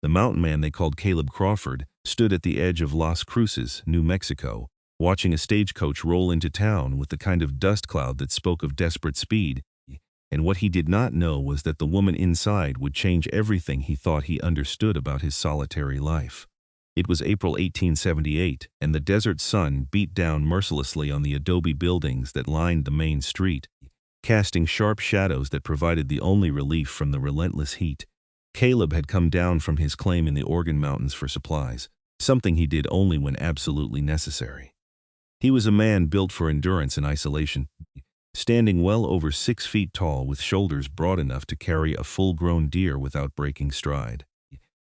The mountain man they called Caleb Crawford stood at the edge of Las Cruces, New Mexico, watching a stagecoach roll into town with the kind of dust cloud that spoke of desperate speed. And what he did not know was that the woman inside would change everything he thought he understood about his solitary life. It was April 1878, and the desert sun beat down mercilessly on the adobe buildings that lined the main street, casting sharp shadows that provided the only relief from the relentless heat. Caleb had come down from his claim in the Organ Mountains for supplies, something he did only when absolutely necessary. He was a man built for endurance and isolation, standing well over 6 feet tall with shoulders broad enough to carry a full-grown deer without breaking stride.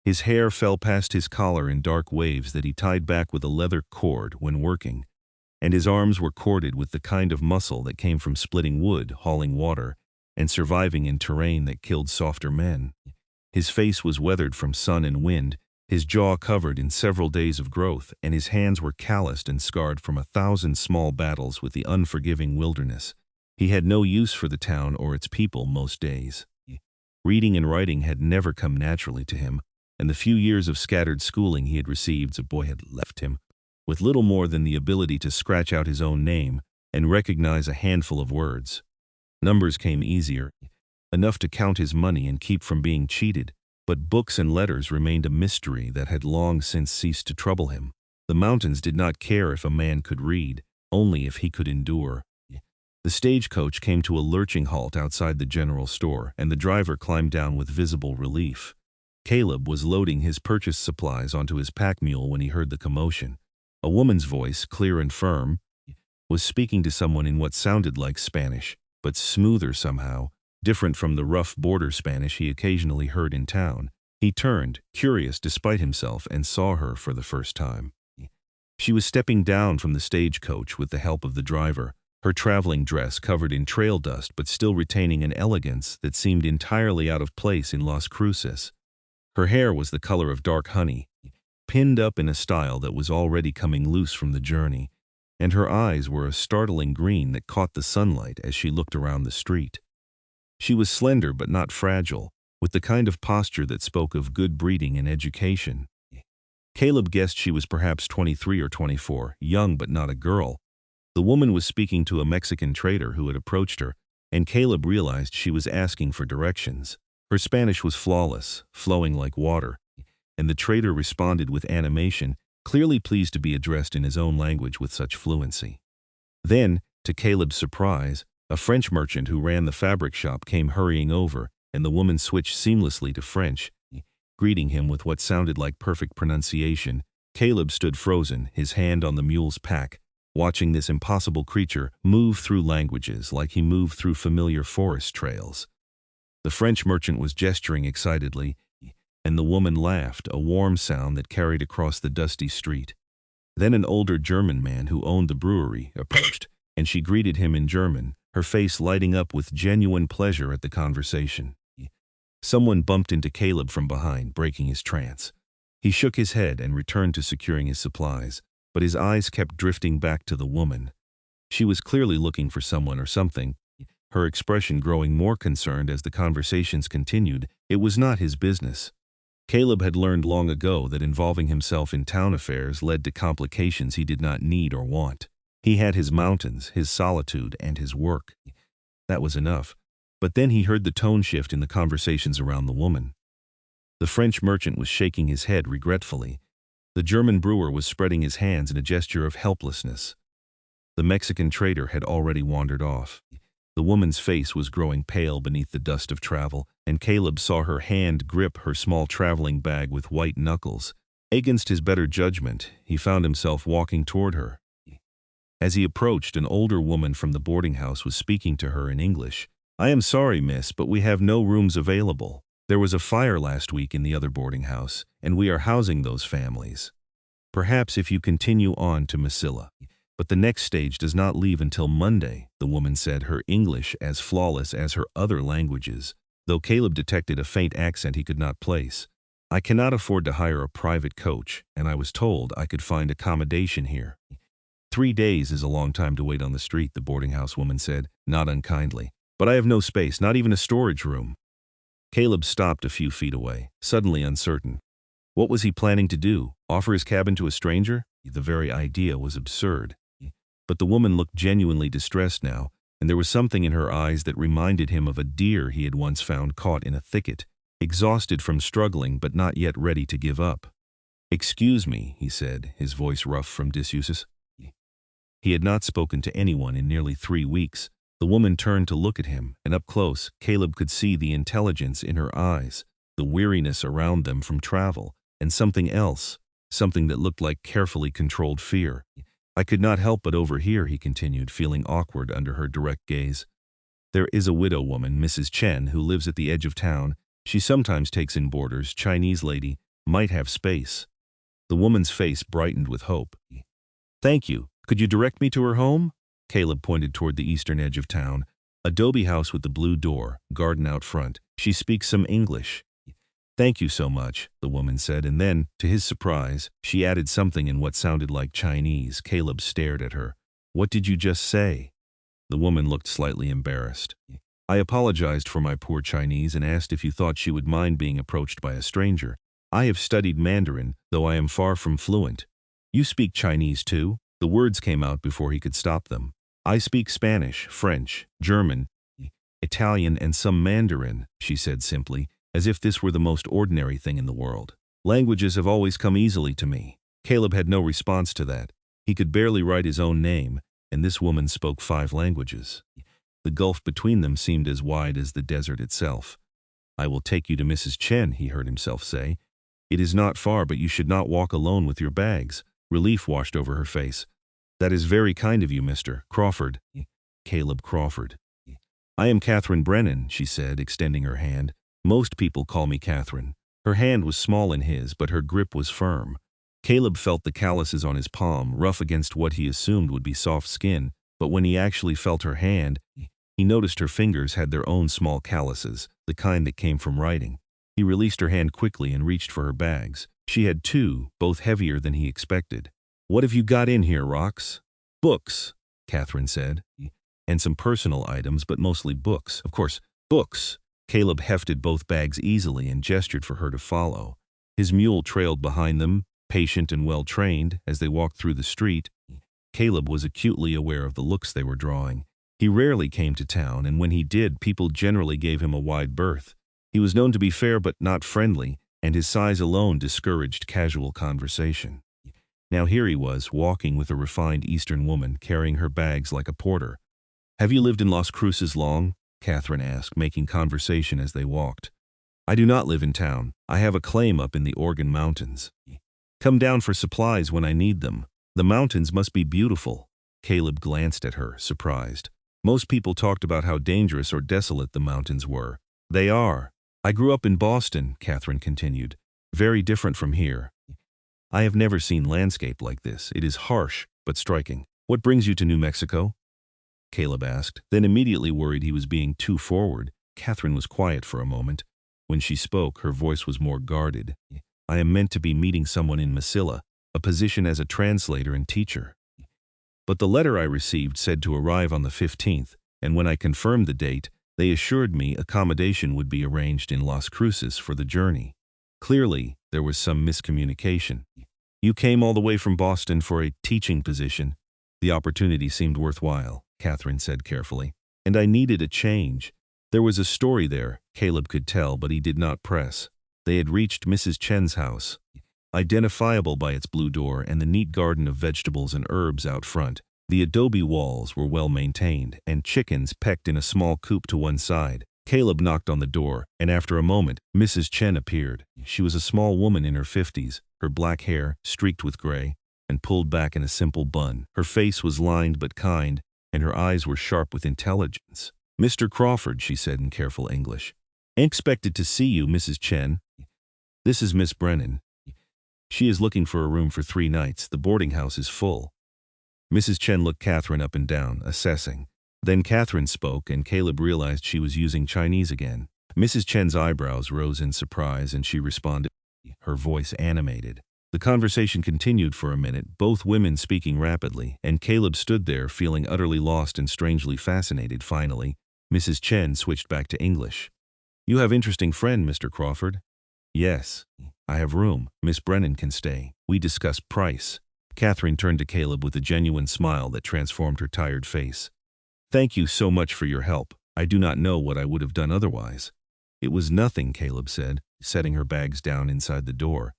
His hair fell past his collar in dark waves that he tied back with a leather cord when working, and his arms were corded with the kind of muscle that came from splitting wood, hauling water, and surviving in terrain that killed softer men. His face was weathered from sun and wind, his jaw covered in several days of growth, and his hands were calloused and scarred from 1,000 small battles with the unforgiving wilderness. He had no use for the town or its people most days. Reading and writing had never come naturally to him, and the few years of scattered schooling he had received as a boy had left him with little more than the ability to scratch out his own name and recognize a handful of words. Numbers came easier, enough to count his money and keep from being cheated, but books and letters remained a mystery that had long since ceased to trouble him. The mountains did not care if a man could read, only if he could endure. The stagecoach came to a lurching halt outside the general store, and the driver climbed down with visible relief. Caleb was loading his purchased supplies onto his pack mule when he heard the commotion. A woman's voice, clear and firm, was speaking to someone in what sounded like Spanish, but smoother somehow, different from the rough border Spanish he occasionally heard in town. He turned, curious despite himself, and saw her for the first time. She was stepping down from the stagecoach with the help of the driver, her traveling dress covered in trail dust but still retaining an elegance that seemed entirely out of place in Las Cruces. Her hair was the color of dark honey, pinned up in a style that was already coming loose from the journey, and her eyes were a startling green that caught the sunlight as she looked around the street. She was slender but not fragile, with the kind of posture that spoke of good breeding and education. Caleb guessed she was perhaps 23 or 24, young but not a girl. The woman was speaking to a Mexican trader who had approached her, and Caleb realized she was asking for directions. Her Spanish was flawless, flowing like water, and the trader responded with animation, clearly pleased to be addressed in his own language with such fluency. Then, to Caleb's surprise, a French merchant who ran the fabric shop came hurrying over, and the woman switched seamlessly to French, greeting him with what sounded like perfect pronunciation. Caleb stood frozen, his hand on the mule's pack, watching this impossible creature move through languages like he moved through familiar forest trails. The French merchant was gesturing excitedly, and the woman laughed, a warm sound that carried across the dusty street. Then an older German man who owned the brewery approached, and she greeted him in German, her face lighting up with genuine pleasure at the conversation. Someone bumped into Caleb from behind, breaking his trance. He shook his head and returned to securing his supplies, but his eyes kept drifting back to the woman. She was clearly looking for someone or something, her expression growing more concerned as the conversations continued. It was not his business. Caleb had learned long ago that involving himself in town affairs led to complications he did not need or want. He had his mountains, his solitude, and his work. That was enough. But then he heard the tone shift in the conversations around the woman. The French merchant was shaking his head regretfully. The German brewer was spreading his hands in a gesture of helplessness. The Mexican trader had already wandered off. The woman's face was growing pale beneath the dust of travel, and Caleb saw her hand grip her small traveling bag with white knuckles. Against his better judgment, he found himself walking toward her. As he approached, an older woman from the boarding house was speaking to her in English. "I am sorry, miss, but we have no rooms available. There was a fire last week in the other boarding house, and we are housing those families. Perhaps if you continue on to Mesilla. But the next stage does not leave until Monday," the woman said, her English as flawless as her other languages, though Caleb detected a faint accent he could not place. "I cannot afford to hire a private coach, and I was told I could find accommodation here." 3 days is a long time to wait on the street," the boarding house woman said, not unkindly. "But I have no space, not even a storage room." Caleb stopped a few feet away, suddenly uncertain. What was he planning to do? Offer his cabin to a stranger? The very idea was absurd. But the woman looked genuinely distressed now, and there was something in her eyes that reminded him of a deer he had once found caught in a thicket, exhausted from struggling but not yet ready to give up. "Excuse me," he said, his voice rough from disuse. He had not spoken to anyone in nearly 3 weeks. The woman turned to look at him, and up close, Caleb could see the intelligence in her eyes, the weariness around them from travel, and something else, something that looked like carefully controlled fear. "I could not help but overhear," he continued, feeling awkward under her direct gaze. "There is a widow woman, Mrs. Chen, who lives at the edge of town. She sometimes takes in boarders, Chinese lady, might have space." The woman's face brightened with hope. "Thank you. Could you direct me to her home?" Caleb pointed toward the eastern edge of town. "Adobe house with the blue door, garden out front. She speaks some English." "Thank you so much," the woman said, and then, to his surprise, she added something in what sounded like Chinese. Caleb stared at her. "What did you just say?" The woman looked slightly embarrassed. "I apologized for my poor Chinese and asked if you thought she would mind being approached by a stranger. I have studied Mandarin, though I am far from fluent." "You speak Chinese too?" The words came out before he could stop them. "I speak Spanish, French, German, Italian, and some Mandarin," she said simply, as if this were the most ordinary thing in the world. "Languages have always come easily to me." Caleb had no response to that. He could barely write his own name, and this woman spoke 5 languages. The gulf between them seemed as wide as the desert itself. "I will take you to Mrs. Chen," he heard himself say. "It is not far, but you should not walk alone with your bags." Relief washed over her face. "That is very kind of you, Mr. Crawford." Caleb Crawford. "I am Catherine Brennan," she said, extending her hand. "Most people call me Catherine." Her hand was small in his, but her grip was firm. Caleb felt the calluses on his palm, rough against what he assumed would be soft skin, but when he actually felt her hand, he noticed her fingers had their own small calluses, the kind that came from writing. He released her hand quickly and reached for her bags. She had 2, both heavier than he expected. "What have you got in here, Rox?" "Books," Catherine said. "And some personal items, but mostly books. Of course, books." Caleb hefted both bags easily and gestured for her to follow. His mule trailed behind them, patient and well-trained, as they walked through the street. Caleb was acutely aware of the looks they were drawing. He rarely came to town, and when he did, people generally gave him a wide berth. He was known to be fair but not friendly, and his size alone discouraged casual conversation. Now here he was, walking with a refined Eastern woman, carrying her bags like a porter. "Have you lived in Las Cruces long?" Catherine asked, making conversation as they walked. "I do not live in town. I have a claim up in the Oregon mountains. Come down for supplies when I need them. The mountains must be beautiful." Caleb glanced at her, surprised. Most people talked about how dangerous or desolate the mountains were. "They are. I grew up in Boston," Catherine continued. "Very different from here. I have never seen landscape like this. It is harsh, but striking." "What brings you to New Mexico?" Caleb asked, then immediately worried he was being too forward. Catherine was quiet for a moment. When she spoke, her voice was more guarded. "I am meant to be meeting someone in Mesilla, a position as a translator and teacher. But the letter I received said to arrive on the 15th, and when I confirmed the date, they assured me accommodation would be arranged in Las Cruces for the journey." Clearly, there was some miscommunication. "You came all the way from Boston for a teaching position." "The opportunity seemed worthwhile," Catherine said carefully. "And I needed a change." There was a story there, Caleb could tell, but he did not press. They had reached Mrs. Chen's house, identifiable by its blue door and the neat garden of vegetables and herbs out front. The adobe walls were well maintained, and chickens pecked in a small coop to one side. Caleb knocked on the door, and after a moment, Mrs. Chen appeared. She was a small woman in her 50s, her black hair, streaked with gray, and pulled back in a simple bun. Her face was lined but kind, and her eyes were sharp with intelligence. "Mr. Crawford," she said in careful English. "Expected to see you, Mrs. Chen. This is Miss Brennan. She is looking for a room for 3 nights. The boarding house is full." Mrs. Chen looked Catherine up and down, assessing. Then Catherine spoke, and Caleb realized she was using Chinese again. Mrs. Chen's eyebrows rose in surprise, and she responded, her voice animated. The conversation continued for a minute, both women speaking rapidly, and Caleb stood there feeling utterly lost and strangely fascinated. Finally, Mrs. Chen switched back to English. "You have interesting friend, Mr. Crawford." "Yes. I have room. Miss Brennan can stay. We discussed price. Catherine turned to Caleb with a genuine smile that transformed her tired face. Thank you so much for your help. I do not know what I would have done otherwise. It was nothing, Caleb said, setting her bags down inside the door.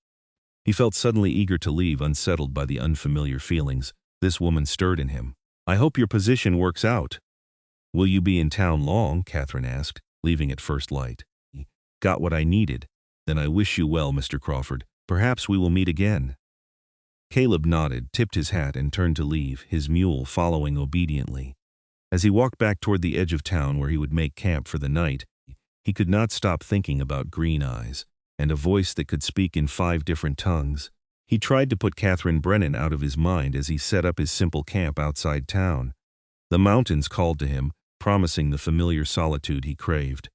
He felt suddenly eager to leave, unsettled by the unfamiliar feelings this woman stirred in him. I hope your position works out. Will you be in town long? Catherine asked, leaving at first light. Got what I needed. Then I wish you well, Mr. Crawford. Perhaps we will meet again. Caleb nodded, tipped his hat, and turned to leave, his mule following obediently. As he walked back toward the edge of town where he would make camp for the night, he could not stop thinking about green eyes and a voice that could speak in 5 different tongues. He tried to put Catherine Brennan out of his mind as he set up his simple camp outside town. The mountains called to him, promising the familiar solitude he craved.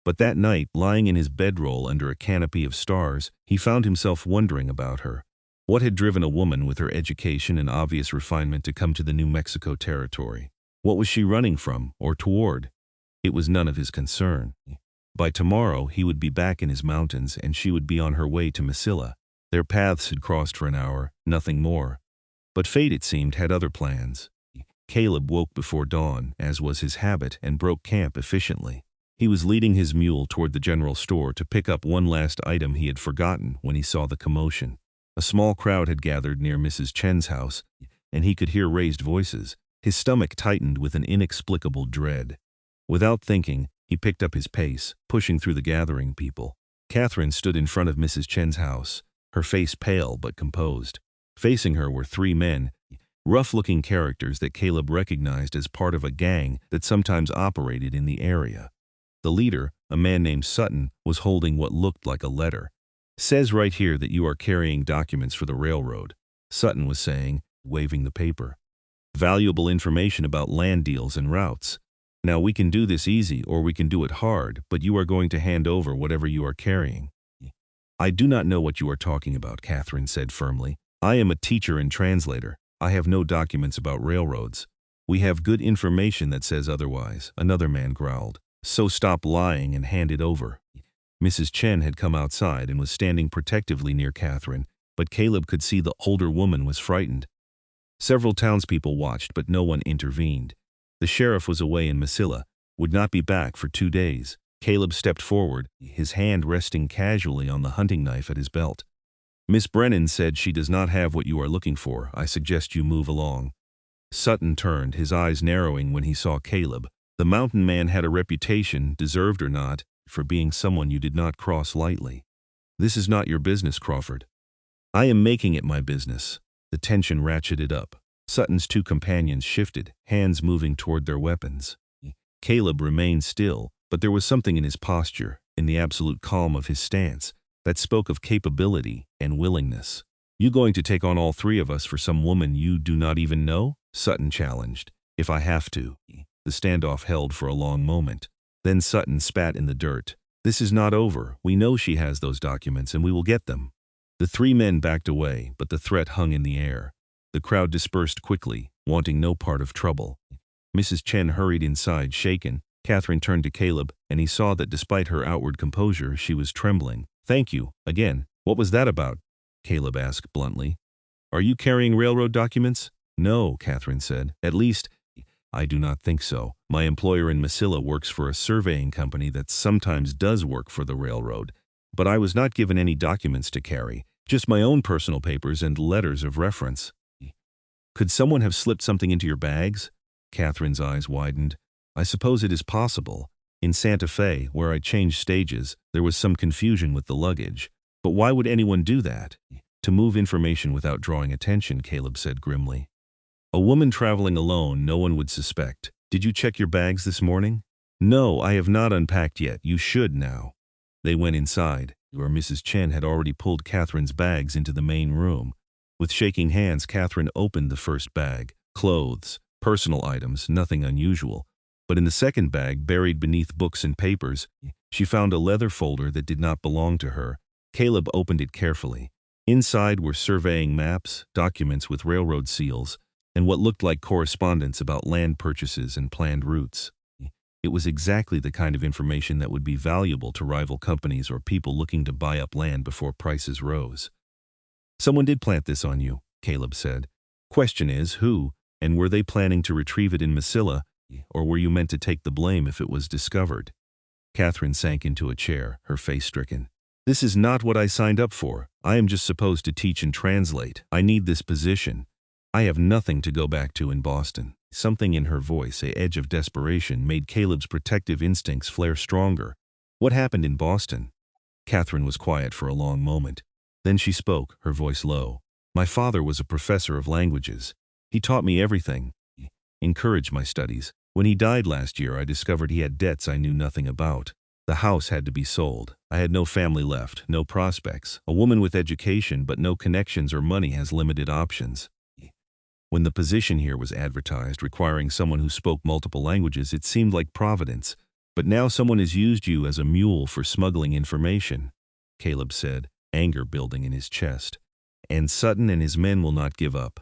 But that night, lying in his bedroll under a canopy of stars, he found himself wondering about her. What had driven a woman with her education and obvious refinement to come to the New Mexico territory? What was she running from or toward? It was none of his concern. By tomorrow, he would be back in his mountains, and she would be on her way to Mesilla. Their paths had crossed for an hour, nothing more. But fate, it seemed, had other plans. Caleb woke before dawn, as was his habit, and broke camp efficiently. He was leading his mule toward the general store to pick up one last item he had forgotten when he saw the commotion. A small crowd had gathered near Mrs. Chen's house, and he could hear raised voices. His stomach tightened with an inexplicable dread. Without thinking, he picked up his pace, pushing through the gathering people. Catherine stood in front of Mrs. Chen's house, her face pale but composed. Facing her were 3 men, rough-looking characters that Caleb recognized as part of a gang that sometimes operated in the area. The leader, a man named Sutton, was holding what looked like a letter. Says right here that you are carrying documents for the railroad, Sutton was saying, waving the paper. Valuable information about land deals and routes. Now we can do this easy or we can do it hard, but you are going to hand over whatever you are carrying. I do not know what you are talking about, Catherine said firmly. I am a teacher and translator. I have no documents about railroads. We have good information that says otherwise, another man growled. So stop lying and hand it over. Mrs. Chen had come outside and was standing protectively near Catherine, but Caleb could see the older woman was frightened. Several townspeople watched, but no one intervened. The sheriff was away in Mesilla, would not be back for 2 days. Caleb stepped forward, his hand resting casually on the hunting knife at his belt. Miss Brennan said she does not have what you are looking for. I suggest you move along. Sutton turned, his eyes narrowing when he saw Caleb. The mountain man had a reputation, deserved or not, for being someone you did not cross lightly. This is not your business, Crawford. I am making it my business. The tension ratcheted up. Sutton's 2 companions shifted, hands moving toward their weapons. Caleb remained still, but there was something in his posture, in the absolute calm of his stance, that spoke of capability and willingness. You going to take on all 3 of us for some woman you do not even know? Sutton challenged. If I have to. The standoff held for a long moment. Then Sutton spat in the dirt. This is not over. We know she has those documents and we will get them. The 3 men backed away, but the threat hung in the air. The crowd dispersed quickly, wanting no part of trouble. Mrs. Chen hurried inside, shaken. Catherine turned to Caleb, and he saw that despite her outward composure, she was trembling. Thank you, again. What was that about? Caleb asked bluntly. Are you carrying railroad documents? No, Catherine said. At least, I do not think so. My employer in Mesilla works for a surveying company that sometimes does work for the railroad. But I was not given any documents to carry, just my own personal papers and letters of reference. Could someone have slipped something into your bags? Catherine's eyes widened. I suppose it is possible. In Santa Fe, where I changed stages, there was some confusion with the luggage. But why would anyone do that? To move information without drawing attention, Caleb said grimly. A woman traveling alone, no one would suspect. Did you check your bags this morning? No, I have not unpacked yet. You should now. They went inside, where Mrs. Chen had already pulled Catherine's bags into the main room. With shaking hands, Catherine opened the first bag. Clothes, personal items, nothing unusual. But in the second bag, buried beneath books and papers, she found a leather folder that did not belong to her. Caleb opened it carefully. Inside were surveying maps, documents with railroad seals, and what looked like correspondence about land purchases and planned routes. It was exactly the kind of information that would be valuable to rival companies or people looking to buy up land before prices rose. Someone did plant this on you, Caleb said. Question is, who, and were they planning to retrieve it in Masilla, or were you meant to take the blame if it was discovered? Catherine sank into a chair, her face stricken. This is not what I signed up for. I am just supposed to teach and translate. I need this position. I have nothing to go back to in Boston. Something in her voice, an edge of desperation, made Caleb's protective instincts flare stronger. What happened in Boston? Catherine was quiet for a long moment. Then she spoke, her voice low. My father was a professor of languages. He taught me everything. Encouraged my studies. When he died last year, I discovered he had debts I knew nothing about. The house had to be sold. I had no family left, no prospects. A woman with education but no connections or money has limited options. When the position here was advertised, requiring someone who spoke multiple languages, it seemed like providence. But now someone has used you as a mule for smuggling information, Caleb said, anger building in his chest. And Sutton and his men will not give up.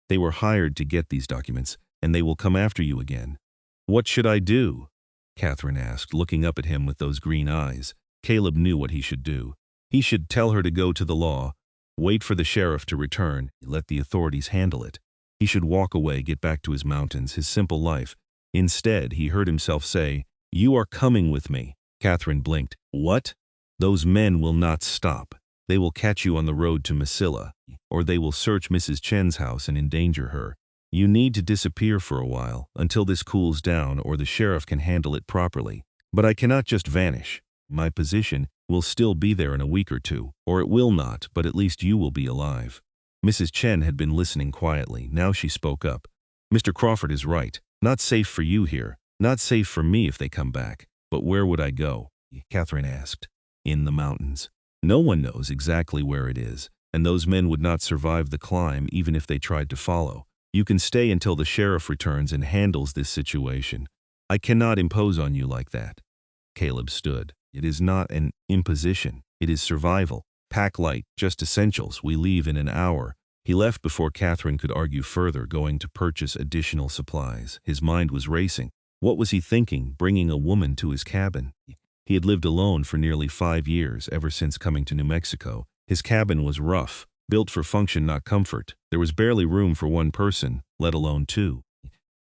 They were hired to get these documents, and they will come after you again. What should I do? Catherine asked, looking up at him with those green eyes. Caleb knew what he should do. He should tell her to go to the law, wait for the sheriff to return, let the authorities handle it. He should walk away, get back to his mountains, his simple life. Instead, he heard himself say, You are coming with me. Catherine blinked. What? Those men will not stop. They will catch you on the road to Masilla, or they will search Mrs. Chen's house and endanger her. You need to disappear for a while, until this cools down or the sheriff can handle it properly. But I cannot just vanish. My position will still be there in a week or two, or it will not, but at least you will be alive. Mrs. Chen had been listening quietly. Now she spoke up. Mr. Crawford is right. Not safe for you here. Not safe for me if they come back. But where would I go? Catherine asked. In the mountains. No one knows exactly where it is, and those men would not survive the climb even if they tried to follow. You can stay until the sheriff returns and handles this situation. I cannot impose on you like that. Caleb stood. It is not an imposition. It is survival. Pack light, just essentials. We leave in an hour. He left before Catherine could argue further, going to purchase additional supplies. His mind was racing. What was he thinking, bringing a woman to his cabin? He had lived alone for nearly 5 years, ever since coming to New Mexico. His cabin was rough, built for function, not comfort. There was barely room for one person, let alone two.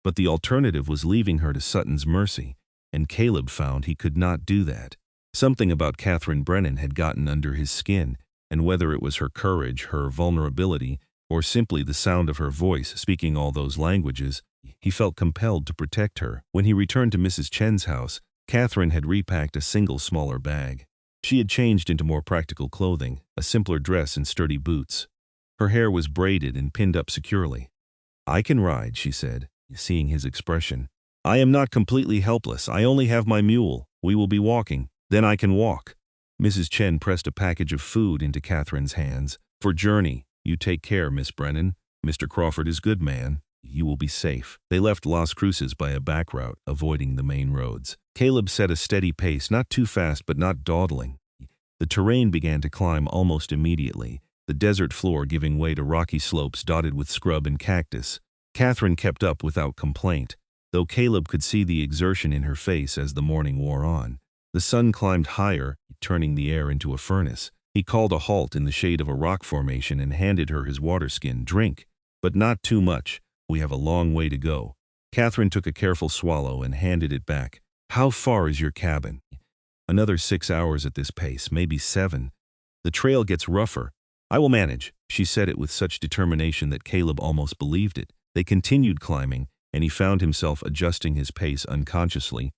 But the alternative was leaving her to Sutton's mercy, and Caleb found he could not do that. Something about Catherine Brennan had gotten under his skin, and whether it was her courage, her vulnerability, or simply the sound of her voice speaking all those languages, he felt compelled to protect her. When he returned to Mrs. Chen's house, Catherine had repacked a single smaller bag. She had changed into more practical clothing, a simpler dress and sturdy boots. Her hair was braided and pinned up securely. I can ride, she said, seeing his expression. I am not completely helpless. I only have my mule. We will be walking. Then I can walk. Mrs. Chen pressed a package of food into Catherine's hands. For journey, you take care, Miss Brennan. Mr. Crawford is good man. You will be safe. They left Las Cruces by a back route, avoiding the main roads. Caleb set a steady pace, not too fast but not dawdling. The terrain began to climb almost immediately, the desert floor giving way to rocky slopes dotted with scrub and cactus. Catherine kept up without complaint, though Caleb could see the exertion in her face as the morning wore on. The sun climbed higher, turning the air into a furnace. He called a halt in the shade of a rock formation and handed her his water skin. Drink, but not too much. We have a long way to go. Catherine took a careful swallow and handed it back. How far is your cabin? Another 6 hours at this pace, maybe 7. The trail gets rougher. I will manage. She said it with such determination that Caleb almost believed it. They continued climbing, and he found himself adjusting his pace unconsciously,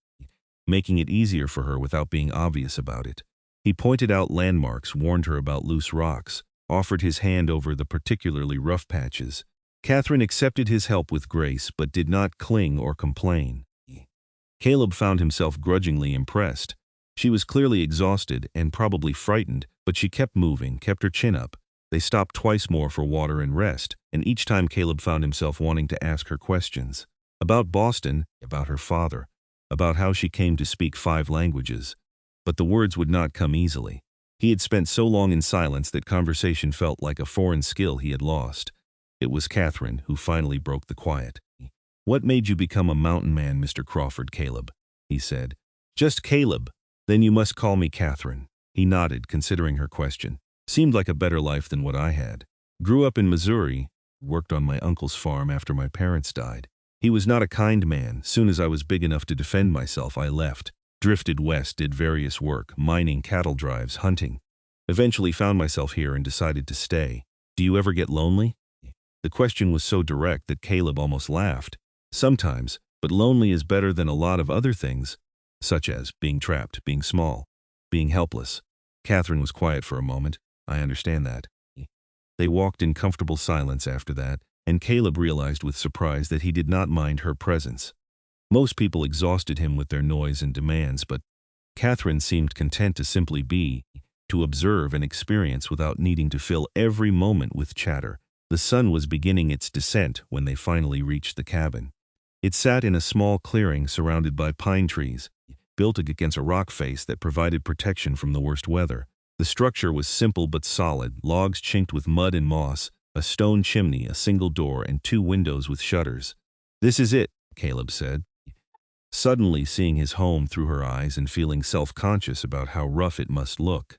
making it easier for her without being obvious about it. He pointed out landmarks, warned her about loose rocks, offered his hand over the particularly rough patches. Catherine accepted his help with grace but did not cling or complain. Caleb found himself grudgingly impressed. She was clearly exhausted and probably frightened, but she kept moving, kept her chin up. They stopped twice more for water and rest, and each time Caleb found himself wanting to ask her questions. About Boston, about her father, about how she came to speak 5 languages. But the words would not come easily. He had spent so long in silence that conversation felt like a foreign skill he had lost. It was Catherine who finally broke the quiet. What made you become a mountain man, Mr. Crawford? Caleb he said. Just Caleb. Then you must call me Catherine. He nodded, considering her question. Seemed like a better life than what I had. Grew up in Missouri, worked on my uncle's farm after my parents died. He was not a kind man. Soon as I was big enough to defend myself, I left. Drifted west, did various work, mining, cattle drives, hunting. Eventually found myself here and decided to stay. Do you ever get lonely? The question was so direct that Caleb almost laughed. Sometimes, but lonely is better than a lot of other things, such as being trapped, being small, being helpless. Catherine was quiet for a moment. I understand that. They walked in comfortable silence after that, and Caleb realized with surprise that he did not mind her presence. Most people exhausted him with their noise and demands, but Catherine seemed content to simply be, to observe and experience without needing to fill every moment with chatter. The sun was beginning its descent when they finally reached the cabin. It sat in a small clearing surrounded by pine trees, built against a rock face that provided protection from the worst weather. The structure was simple but solid, logs chinked with mud and moss, a stone chimney, a single door, and 2 windows with shutters. This is it, Caleb said, suddenly seeing his home through her eyes and feeling self-conscious about how rough it must look.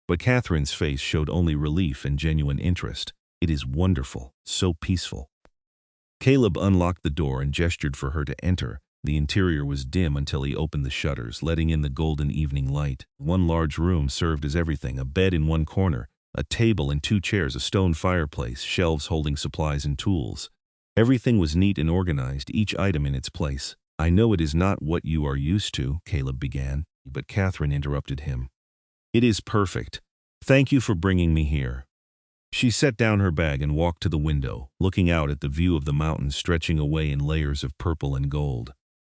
But Catherine's face showed only relief and genuine interest. It is wonderful, so peaceful. Caleb unlocked the door and gestured for her to enter. The interior was dim until he opened the shutters, letting in the golden evening light. One large room served as everything: a bed in one corner, a table and 2 chairs, a stone fireplace, shelves holding supplies and tools. Everything was neat and organized, each item in its place. I know it is not what you are used to, Caleb began, but Catherine interrupted him. It is perfect. Thank you for bringing me here. She set down her bag and walked to the window, looking out at the view of the mountains stretching away in layers of purple and gold.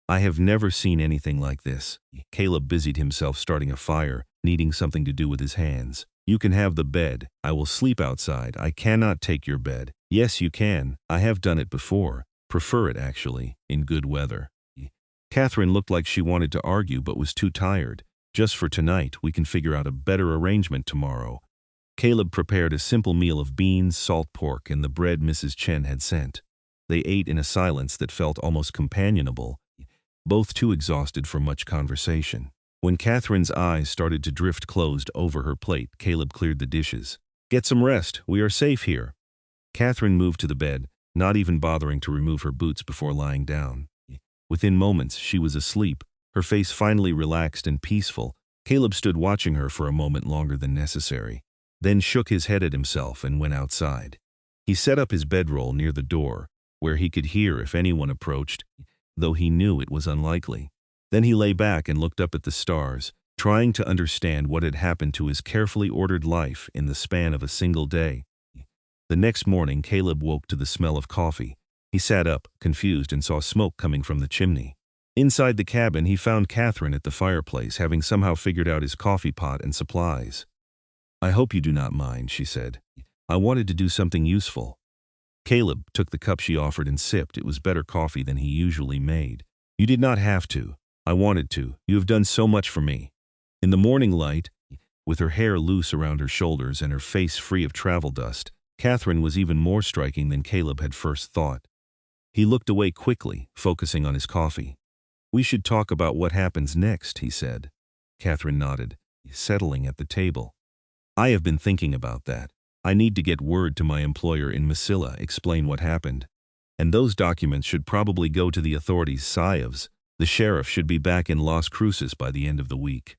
I have never seen anything like this. Caleb busied himself starting a fire, needing something to do with his hands. You can have the bed. I will sleep outside. I cannot take your bed. Yes, you can. I have done it before. Prefer it, actually, in good weather. Catherine looked like she wanted to argue but was too tired. Just for tonight, we can figure out a better arrangement tomorrow. Caleb prepared a simple meal of beans, salt pork, and the bread Mrs. Chen had sent. They ate in a silence that felt almost companionable, both too exhausted for much conversation. When Catherine's eyes started to drift closed over her plate, Caleb cleared the dishes. Get some rest. We are safe here. Catherine moved to the bed, not even bothering to remove her boots before lying down. Within moments, she was asleep, her face finally relaxed and peaceful. Caleb stood watching her for a moment longer than necessary, then shook his head at himself and went outside. He set up his bedroll near the door, where he could hear if anyone approached, though he knew it was unlikely. Then he lay back and looked up at the stars, trying to understand what had happened to his carefully ordered life in the span of a single day. The next morning, Caleb woke to the smell of coffee. He sat up, confused, and saw smoke coming from the chimney. Inside the cabin, he found Catherine at the fireplace, having somehow figured out his coffee pot and supplies. I hope you do not mind, she said. I wanted to do something useful. Caleb took the cup she offered and sipped. It was better coffee than he usually made. You did not have to. I wanted to. You have done so much for me. In the morning light, with her hair loose around her shoulders and her face free of travel dust, Catherine was even more striking than Caleb had first thought. He looked away quickly, focusing on his coffee. We should talk about what happens next, he said. Catherine nodded, settling at the table. I have been thinking about that. I need to get word to my employer in Masilla, explain what happened. And those documents should probably go to the authorities. Sayevs, the sheriff, should be back in Las Cruces by the end of the week.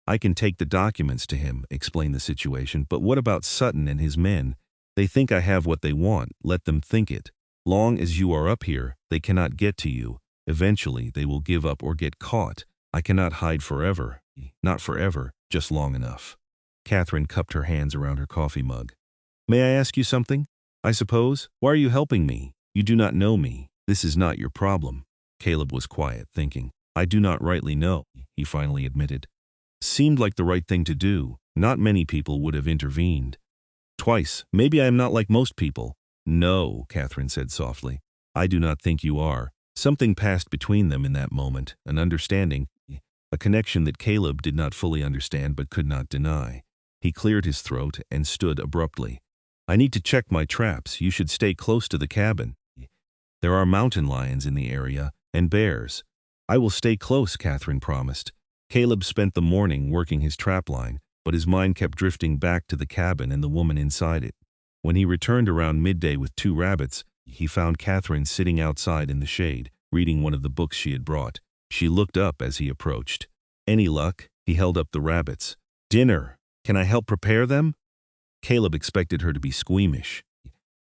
I can take the documents to him, explain the situation, but what about Sutton and his men? They think I have what they want. Let them think it. Long as you are up here, they cannot get to you. Eventually, they will give up or get caught. I cannot hide forever. Not forever, just long enough. Catherine cupped her hands around her coffee mug. May I ask you something? I suppose. Why are you helping me? You do not know me. This is not your problem. Caleb was quiet, thinking. I do not rightly know, he finally admitted. Seemed like the right thing to do. Not many people would have intervened. Twice. Maybe I am not like most people. No, Catherine said softly. I do not think you are. Something passed between them in that moment, an understanding, a connection that Caleb did not fully understand but could not deny. He cleared his throat and stood abruptly. I need to check my traps. You should stay close to the cabin. There are mountain lions in the area, and bears. I will stay close, Catherine promised. Caleb spent the morning working his trapline, but his mind kept drifting back to the cabin and the woman inside it. When he returned around midday with 2 rabbits, he found Catherine sitting outside in the shade, reading one of the books she had brought. She looked up as he approached. Any luck? He held up the rabbits. Dinner. Can I help prepare them? Caleb expected her to be squeamish,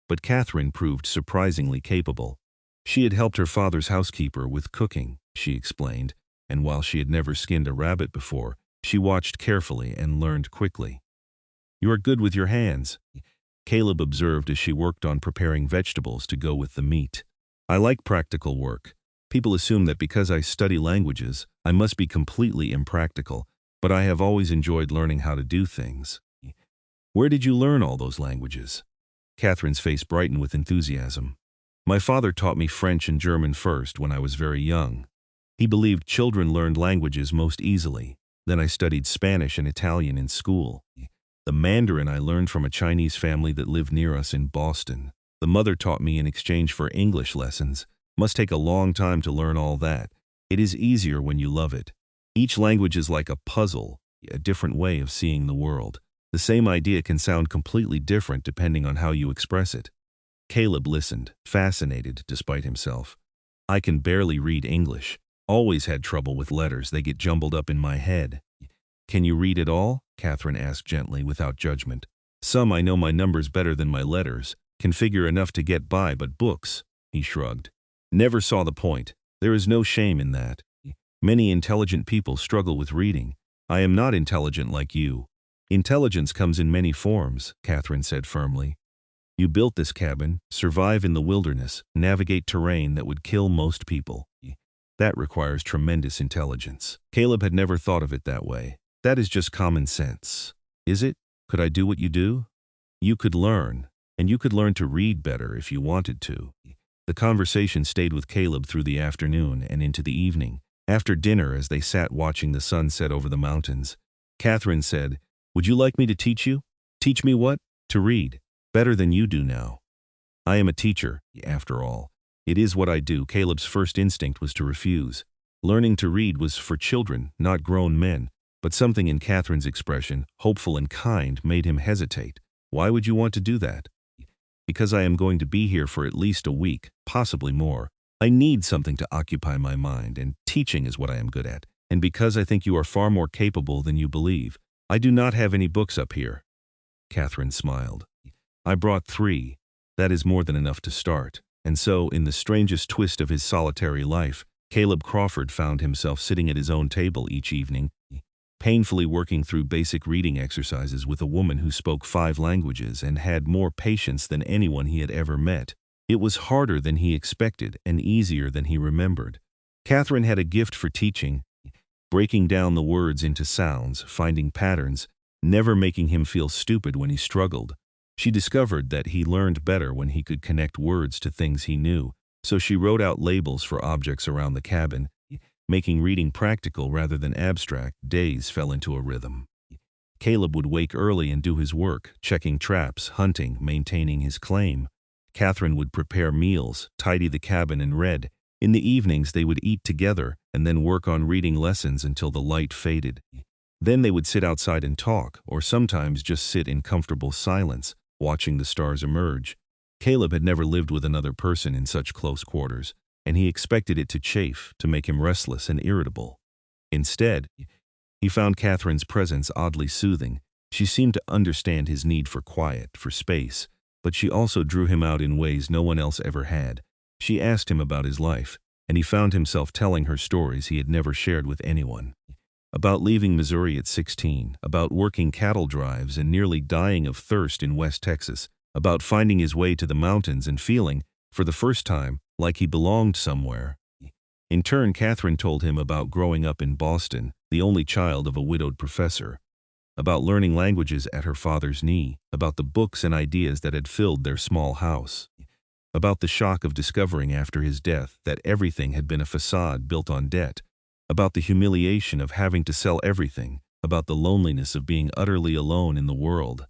but Catherine proved surprisingly capable. She had helped her father's housekeeper with cooking, she explained, and while she had never skinned a rabbit before, she watched carefully and learned quickly. You are good with your hands, Caleb observed as she worked on preparing vegetables to go with the meat. I like practical work. People assume that because I study languages, I must be completely impractical, but I have always enjoyed learning how to do things. Where did you learn all those languages? Catherine's face brightened with enthusiasm. My father taught me French and German first when I was very young. He believed children learned languages most easily. Then I studied Spanish and Italian in school. The Mandarin I learned from a Chinese family that lived near us in Boston. The mother taught me in exchange for English lessons. Must take a long time to learn all that. It is easier when you love it. Each language is like a puzzle, a different way of seeing the world. The same idea can sound completely different depending on how you express it. Caleb listened, fascinated despite himself. I can barely read English. Always had trouble with letters, they get jumbled up in my head. Can you read it all? Catherine asked gently, without judgment. Some I know my numbers better than my letters, can figure enough to get by, but books, he shrugged. Never saw the point. There is no shame in that. Many intelligent people struggle with reading. I am not intelligent like you. Intelligence comes in many forms, Catherine said firmly. You built this cabin, survive in the wilderness, navigate terrain that would kill most people. That requires tremendous intelligence. Caleb had never thought of it that way. That is just common sense. Is it? Could I do what you do? You could learn, and you could learn to read better if you wanted to. The conversation stayed with Caleb through the afternoon and into the evening. After dinner, as they sat watching the sun set over the mountains, Catherine said, Would you like me to teach you? Teach me what? To read. Better than you do now. I am a teacher, after all. It is what I do. Caleb's first instinct was to refuse. Learning to read was for children, not grown men. But something in Catherine's expression, hopeful and kind, made him hesitate. Why would you want to do that? Because I am going to be here for at least a week, possibly more. I need something to occupy my mind, and teaching is what I am good at. And because I think you are far more capable than you believe. I do not have any books up here. Catherine smiled. I brought 3. That is more than enough to start. And so, in the strangest twist of his solitary life, Caleb Crawford found himself sitting at his own table each evening, painfully working through basic reading exercises with a woman who spoke 5 languages and had more patience than anyone he had ever met. It was harder than he expected and easier than he remembered. Catherine had a gift for teaching, breaking down the words into sounds, finding patterns, never making him feel stupid when he struggled. She discovered that he learned better when he could connect words to things he knew, so she wrote out labels for objects around the cabin, making reading practical rather than abstract. Days fell into a rhythm. Caleb would wake early and do his work, checking traps, hunting, maintaining his claim. Catherine would prepare meals, tidy the cabin, and read. In the evenings they would eat together and then work on reading lessons until the light faded. Then they would sit outside and talk, or sometimes just sit in comfortable silence, watching the stars emerge. Caleb had never lived with another person in such close quarters, and he expected it to chafe, to make him restless and irritable. Instead, he found Catherine's presence oddly soothing. She seemed to understand his need for quiet, for space, but she also drew him out in ways no one else ever had. She asked him about his life, and he found himself telling her stories he had never shared with anyone. About leaving Missouri at 16, about working cattle drives and nearly dying of thirst in West Texas, about finding his way to the mountains and feeling, for the first time, like he belonged somewhere. In turn, Catherine told him about growing up in Boston, the only child of a widowed professor, about learning languages at her father's knee, about the books and ideas that had filled their small house, about the shock of discovering after his death that everything had been a facade built on debt, about the humiliation of having to sell everything, about the loneliness of being utterly alone in the world.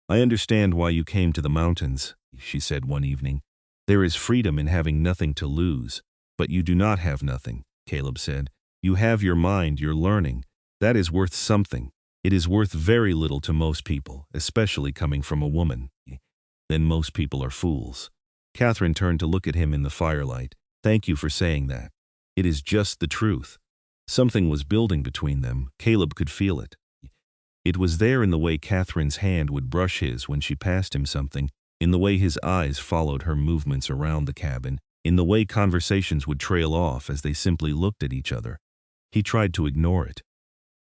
I understand why you came to the mountains, she said one evening. There is freedom in having nothing to lose, but you do not have nothing. Caleb said. You have your mind, you're learning. That is worth something. It is worth very little to most people, especially coming from a woman. Then most people are fools. Catherine turned to look at him in the firelight. Thank you for saying that. It is just the truth. Something was building between them. Caleb could feel it. It was there in the way Catherine's hand would brush his when she passed him something, in the way his eyes followed her movements around the cabin, in the way conversations would trail off as they simply looked at each other. He tried to ignore it.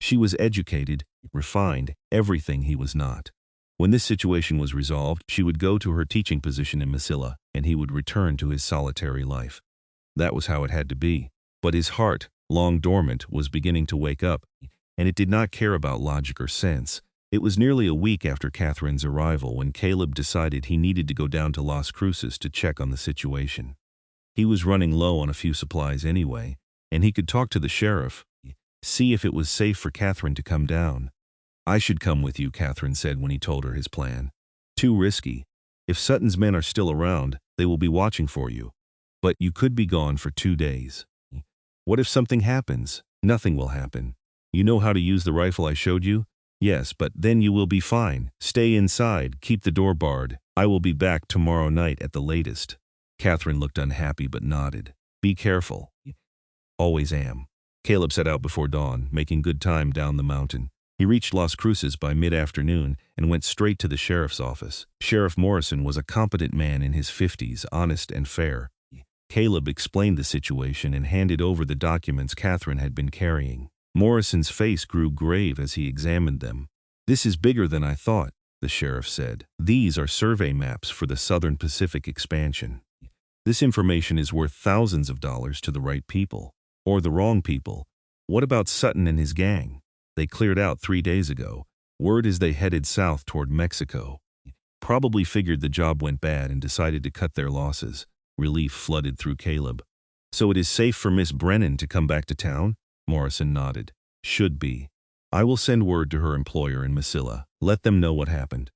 She was educated, refined, everything he was not. When this situation was resolved, she would go to her teaching position in Masilla, and he would return to his solitary life. That was how it had to be. But his heart, long dormant, was beginning to wake up, and it did not care about logic or sense. It was nearly a week after Catherine's arrival when Caleb decided he needed to go down to Las Cruces to check on the situation. He was running low on a few supplies anyway, and he could talk to the sheriff, see if it was safe for Catherine to come down. I should come with you, Catherine said when he told her his plan. Too risky. If Sutton's men are still around, they will be watching for you. But you could be gone for 2 days. What if something happens? Nothing will happen. You know how to use the rifle I showed you? Yes, but then you will be fine. Stay inside, keep the door barred. I will be back tomorrow night at the latest. Catherine looked unhappy but nodded. Be careful. Always am. Caleb set out before dawn, making good time down the mountain. He reached Las Cruces by mid-afternoon and went straight to the sheriff's office. Sheriff Morrison was a competent man in his 50s, honest and fair. Caleb explained the situation and handed over the documents Catherine had been carrying. Morrison's face grew grave as he examined them. This is bigger than I thought, the sheriff said. These are survey maps for the Southern Pacific expansion. This information is worth thousands of dollars to the right people. Or the wrong people. What about Sutton and his gang? They cleared out 3 days ago. Word is they headed south toward Mexico. Probably figured the job went bad and decided to cut their losses. Relief flooded through Caleb. So it is safe for Miss Brennan to come back to town? Morrison nodded. Should be. I will send word to her employer in Masilla. Let them know what happened.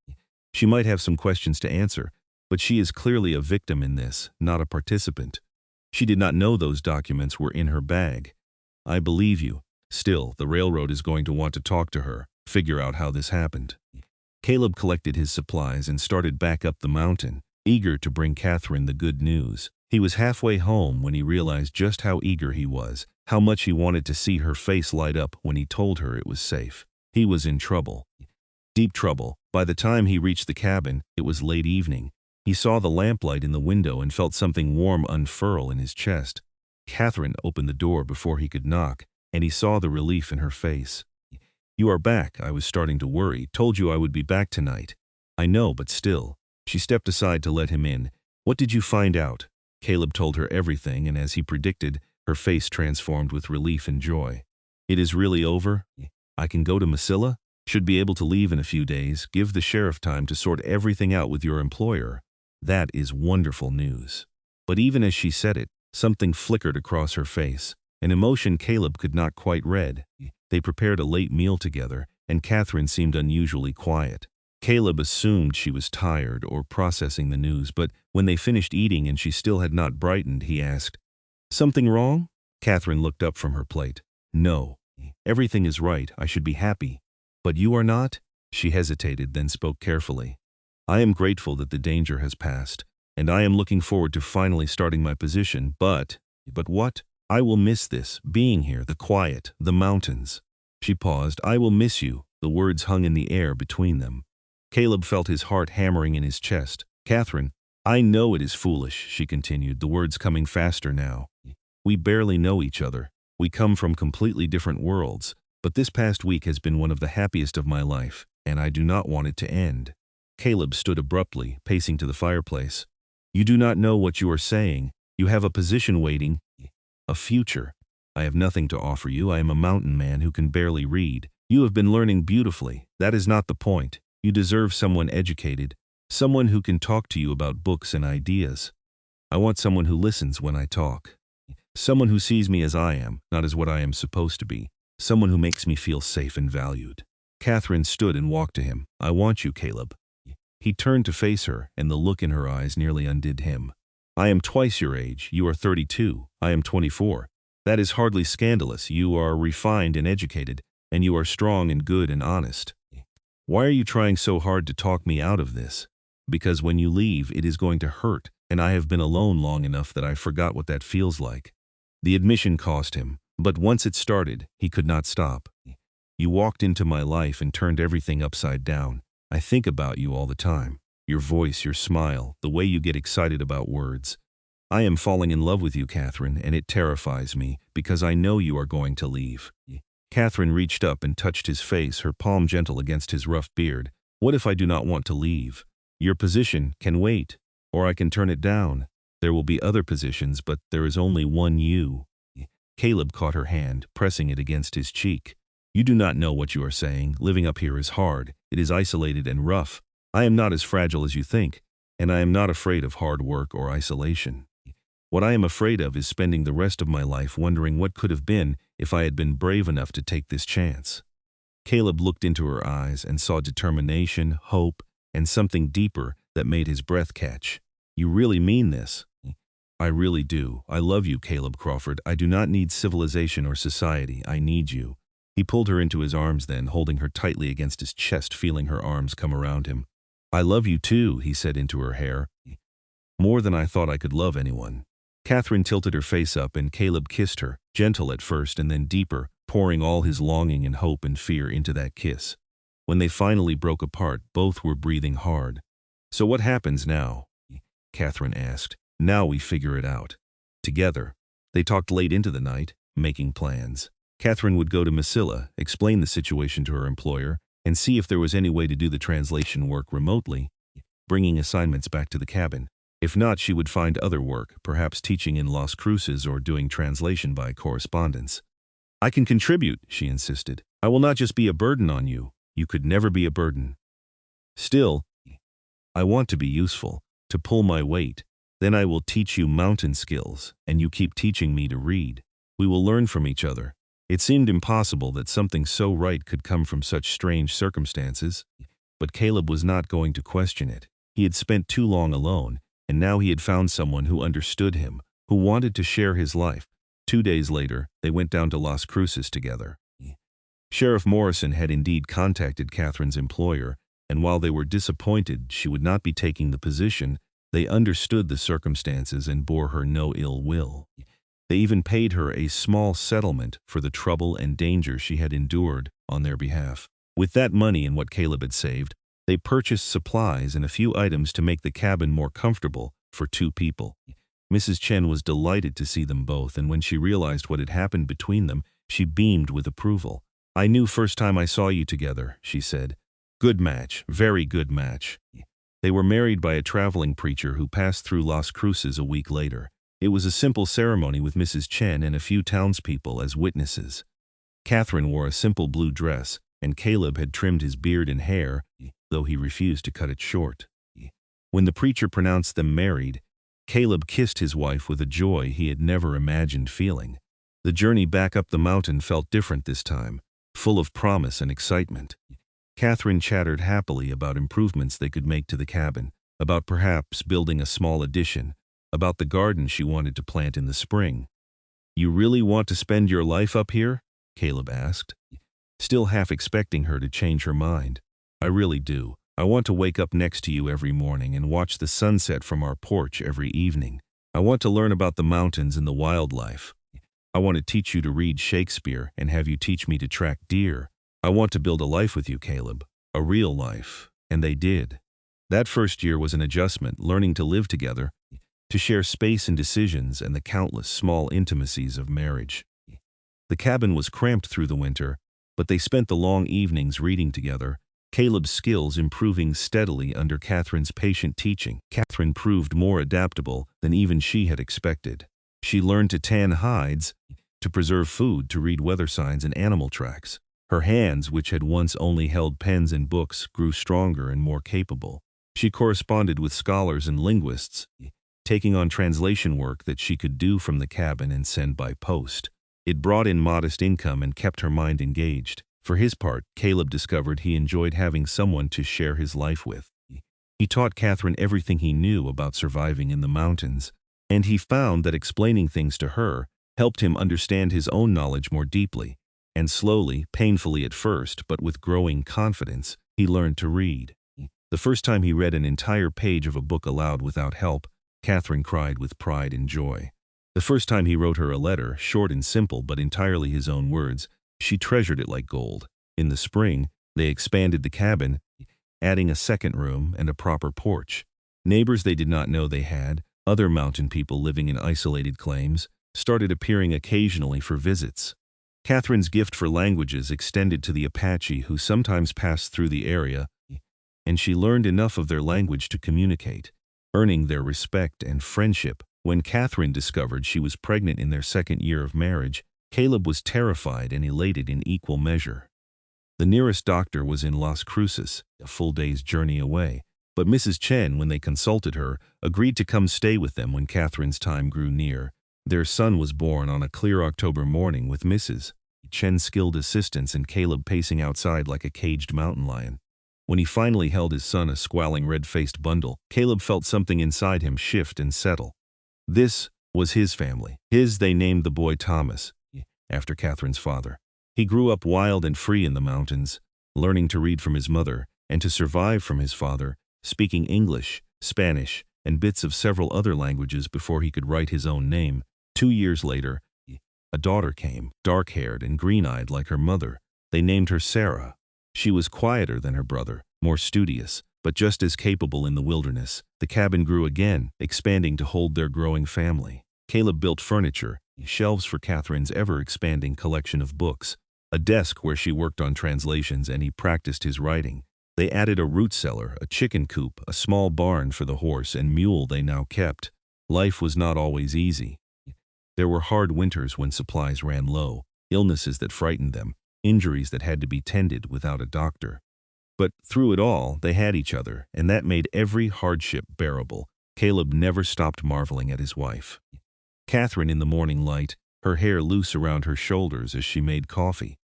She might have some questions to answer, but she is clearly a victim in this, not a participant. She did not know those documents were in her bag. I believe you. Still, the railroad is going to want to talk to her, figure out how this happened. Caleb collected his supplies and started back up the mountain, eager to bring Catherine the good news. He was halfway home when he realized just how eager he was, how much he wanted to see her face light up when he told her it was safe. He was in trouble. Deep trouble. By the time he reached the cabin, it was late evening. He saw the lamplight in the window and felt something warm unfurl in his chest. Catherine opened the door before he could knock, and he saw the relief in her face. You are back. I was starting to worry. Told you I would be back tonight. I know, but still. She stepped aside to let him in. What did you find out? Caleb told her everything, and as he predicted, her face transformed with relief and joy. It is really over? I can go to Masilla? Should be able to leave in a few days. Give the sheriff time to sort everything out with your employer. That is wonderful news. But even as she said it, something flickered across her face, an emotion Caleb could not quite read. They prepared a late meal together, and Catherine seemed unusually quiet. Caleb assumed she was tired or processing the news, but when they finished eating and she still had not brightened, he asked, Something wrong? Catherine looked up from her plate. No. Everything is right. I should be happy. But you are not? She hesitated, then spoke carefully. I am grateful that the danger has passed, and I am looking forward to finally starting my position, but what? I will miss this, being here, the quiet, the mountains. She paused. I will miss you. The words hung in the air between them. Caleb felt his heart hammering in his chest. Catherine, I know it is foolish, she continued, the words coming faster now. We barely know each other. We come from completely different worlds, but this past week has been one of the happiest of my life, and I do not want it to end. Caleb stood abruptly, pacing to the fireplace. You do not know what you are saying. You have a position waiting, a future. I have nothing to offer you. I am a mountain man who can barely read. You have been learning beautifully. That is not the point. You deserve someone educated, someone who can talk to you about books and ideas. I want someone who listens when I talk. Someone who sees me as I am, not as what I am supposed to be. Someone who makes me feel safe and valued. Catherine stood and walked to him. I want you, Caleb. He turned to face her, and the look in her eyes nearly undid him. I am twice your age. You are 32. I am 24. That is hardly scandalous. You are refined and educated, and you are strong and good and honest. Why are you trying so hard to talk me out of this? Because when you leave, it is going to hurt, and I have been alone long enough that I forgot what that feels like. The admission cost him, but once it started, he could not stop. You walked into my life and turned everything upside down. I think about you all the time. Your voice, your smile, the way you get excited about words. I am falling in love with you, Catherine, and it terrifies me, because I know you are going to leave. Catherine reached up and touched his face, her palm gentle against his rough beard. What if I do not want to leave? Your position can wait, or I can turn it down. There will be other positions, but there is only one you. Caleb caught her hand, pressing it against his cheek. You do not know what you are saying. Living up here is hard. It is isolated and rough. I am not as fragile as you think, and I am not afraid of hard work or isolation. What I am afraid of is spending the rest of my life wondering what could have been if I had been brave enough to take this chance. Caleb looked into her eyes and saw determination, hope, and something deeper that made his breath catch. You really mean this? I really do. I love you, Caleb Crawford. I do not need civilization or society. I need you. He pulled her into his arms then, holding her tightly against his chest, feeling her arms come around him. I love you too, he said into her hair. More than I thought I could love anyone. Catherine tilted her face up and Caleb kissed her, gentle at first and then deeper, pouring all his longing and hope and fear into that kiss. When they finally broke apart, both were breathing hard. So what happens now? Catherine asked. Now we figure it out. Together. They talked late into the night, making plans. Catherine would go to Masilla, explain the situation to her employer, and see if there was any way to do the translation work remotely, bringing assignments back to the cabin. If not, she would find other work, perhaps teaching in Las Cruces or doing translation by correspondence. I can contribute, she insisted. I will not just be a burden on you. You could never be a burden. Still, I want to be useful, to pull my weight. Then I will teach you mountain skills, and you keep teaching me to read. We will learn from each other. It seemed impossible that something so right could come from such strange circumstances, but Caleb was not going to question it. He had spent too long alone, and now he had found someone who understood him, who wanted to share his life. 2 days later, they went down to Las Cruces together. Sheriff Morrison had indeed contacted Catherine's employer, and while they were disappointed she would not be taking the position, they understood the circumstances and bore her no ill will. They even paid her a small settlement for the trouble and danger she had endured on their behalf. With that money and what Caleb had saved, they purchased supplies and a few items to make the cabin more comfortable for 2 people. Mrs. Chen was delighted to see them both, and when she realized what had happened between them, she beamed with approval. I knew first time I saw you together, she said. Good match, very good match. They were married by a traveling preacher who passed through Las Cruces a week later. It was a simple ceremony with Mrs. Chen and a few townspeople as witnesses. Catherine wore a simple blue dress, and Caleb had trimmed his beard and hair, though he refused to cut it short. When the preacher pronounced them married, Caleb kissed his wife with a joy he had never imagined feeling. The journey back up the mountain felt different this time, full of promise and excitement. Catherine chattered happily about improvements they could make to the cabin, about perhaps building a small addition, about the garden she wanted to plant in the spring. You really want to spend your life up here? Caleb asked, still half expecting her to change her mind. I really do. I want to wake up next to you every morning and watch the sunset from our porch every evening. I want to learn about the mountains and the wildlife. I want to teach you to read Shakespeare and have you teach me to track deer. I want to build a life with you, Caleb, a real life. And they did. That first year was an adjustment, learning to live together, to share space and decisions and the countless small intimacies of marriage. The cabin was cramped through the winter, but they spent the long evenings reading together, Caleb's skills improving steadily under Catherine's patient teaching. Catherine proved more adaptable than even she had expected. She learned to tan hides, to preserve food, to read weather signs and animal tracks. Her hands, which had once only held pens and books, grew stronger and more capable. She corresponded with scholars and linguists, taking on translation work that she could do from the cabin and send by post. It brought in modest income and kept her mind engaged. For his part, Caleb discovered he enjoyed having someone to share his life with. He taught Catherine everything he knew about surviving in the mountains, and he found that explaining things to her helped him understand his own knowledge more deeply, and slowly, painfully at first, but with growing confidence, he learned to read. The first time he read an entire page of a book aloud without help, Catherine cried with pride and joy. The first time he wrote her a letter, short and simple but entirely his own words, she treasured it like gold. In the spring, they expanded the cabin, adding a second room and a proper porch. Neighbors they did not know they had, other mountain people living in isolated claims, started appearing occasionally for visits. Catherine's gift for languages extended to the Apache who sometimes passed through the area, and she learned enough of their language to communicate, earning their respect and friendship. When Catherine discovered she was pregnant in their second year of marriage, Caleb was terrified and elated in equal measure. The nearest doctor was in Las Cruces, a full day's journey away, but Mrs. Chen, when they consulted her, agreed to come stay with them when Catherine's time grew near. Their son was born on a clear October morning with Mrs. Chen's skilled assistance and Caleb pacing outside like a caged mountain lion. When he finally held his son, a squalling red-faced bundle, Caleb felt something inside him shift and settle. This was his family. They named the boy Thomas, after Catherine's father. He grew up wild and free in the mountains, learning to read from his mother and to survive from his father, speaking English, Spanish, and bits of several other languages before he could write his own name. 2 years later, a daughter came, dark-haired and green-eyed like her mother. They named her Sarah. She was quieter than her brother, more studious, but just as capable in the wilderness. The cabin grew again, expanding to hold their growing family. Caleb built furniture, shelves for Catherine's ever-expanding collection of books, a desk where she worked on translations and he practiced his writing. They added a root cellar, a chicken coop, a small barn for the horse and mule they now kept. Life was not always easy. There were hard winters when supplies ran low, illnesses that frightened them, injuries that had to be tended without a doctor. But through it all, they had each other, and that made every hardship bearable. Caleb never stopped marveling at his wife. Catherine in the morning light, her hair loose around her shoulders as she made coffee.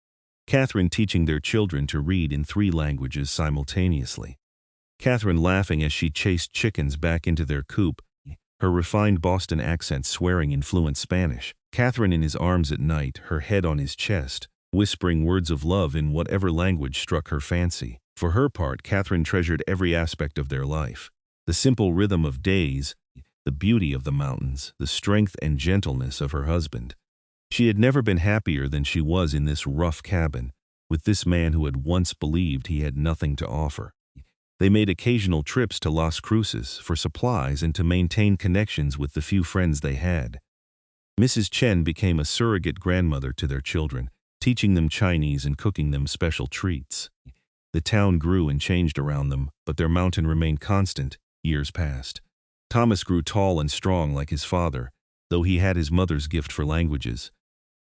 Catherine teaching their children to read in 3 languages simultaneously. Catherine laughing as she chased chickens back into their coop, her refined Boston accent swearing in fluent Spanish. Catherine in his arms at night, her head on his chest, whispering words of love in whatever language struck her fancy. For her part, Catherine treasured every aspect of their life. The simple rhythm of days, the beauty of the mountains, the strength and gentleness of her husband. She had never been happier than she was in this rough cabin, with this man who had once believed he had nothing to offer. They made occasional trips to Las Cruces for supplies and to maintain connections with the few friends they had. Mrs. Chen became a surrogate grandmother to their children, teaching them Chinese and cooking them special treats. The town grew and changed around them, but their mountain remained constant. Years passed. Thomas grew tall and strong like his father, though he had his mother's gift for languages.